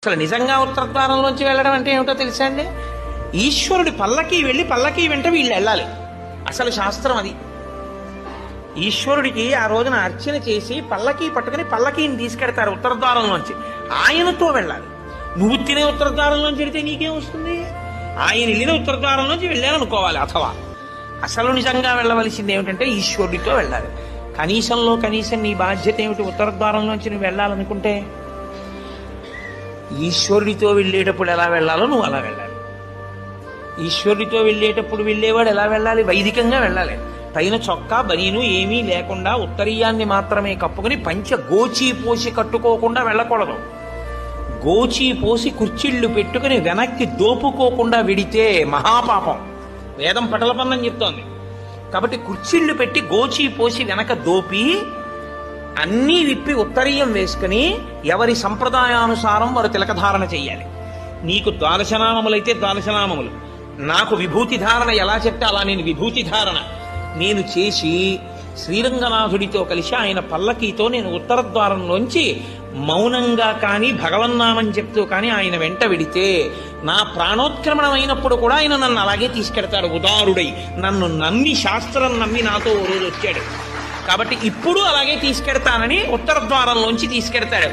అసలు నిజంగా ఉత్తర ద్వారంలోంచి వెళ్ళడం అంటే ఏమిటో తెలుసా అండి? ఈశ్వరుడి పల్లకి వెళ్ళి పల్లకి వెంట వీళ్ళు వెళ్ళాలి. అసలు శాస్త్రం అది. ఈశ్వరుడికి ఆ రోజున అర్చన చేసి పల్లకి పట్టుకుని పల్లకీని తీసుకెడతారు ఉత్తర ద్వారంలోంచి. ఆయనతో వెళ్ళాలి. నువ్వు తినే ఉత్తర ద్వారంలోంచి వెళితే నీకేం వస్తుంది? ఆయన వెళ్ళిన ఉత్తర ద్వారంలోంచి వెళ్ళాలనుకోవాలి. అథవా అసలు నిజంగా వెళ్ళవలసింది ఏమిటంటే ఈశ్వరుడితో వెళ్ళాలి. కనీసంలో కనీసం నీ బాధ్యత ఏమిటి? ఉత్తర ద్వారంలోంచి నువ్వు వెళ్ళాలనుకుంటే ఈశ్వరుడితో వెళ్ళేటప్పుడు ఎలా వెళ్ళాలో నువ్వు అలా వెళ్ళాలి. ఈశ్వరుడితో వెళ్ళేటప్పుడు వెళ్ళేవాడు ఎలా వెళ్ళాలి? వైదికంగా వెళ్ళాలి. పైన చొక్కా బనీను ఏమీ లేకుండా ఉత్తరీయాన్ని మాత్రమే కప్పుకుని పంచ గోచీ పోసి కట్టుకోకుండా వెళ్ళకూడదు. గోచీ పోసి కుర్చీళ్లు పెట్టుకుని వెనక్కి దోపుకోకుండా వెడితే మహాపాపం. వేదం పటలపన్నం చెప్తోంది. కాబట్టి కుర్చీళ్లు పెట్టి గోచీ పోసి వెనక దోపి అన్నీ విప్పి ఉత్తరీయం వేసుకుని ఎవరి సంప్రదాయానుసారం వారు తిలకధారణ చెయ్యాలి. నీకు ద్వాదశనామములైతే ద్వాదశనామములు, నాకు విభూతి ధారణ ఎలా చెప్తే అలా నేను విభూతి ధారణ నేను చేసి శ్రీరంగనాథుడితో కలిసి ఆయన పల్లకీతో నేను ఉత్తర ద్వారంలోంచి మౌనంగా కానీ భగవన్నామని చెప్తూ కానీ ఆయన వెంట వెడితే నా ప్రాణోత్క్రమణం అయినప్పుడు కూడా ఆయన నన్ను అలాగే తీసుకెడతాడు. ఉదారుడై నన్ను నమ్మి, శాస్త్రం నమ్మి నాతో ఓ రోజు వచ్చాడు. కాబట్టి ఇప్పుడు అలాగే తీసుకెడతానని ఉత్తర ద్వారంలోంచి తీసుకెడతాడు.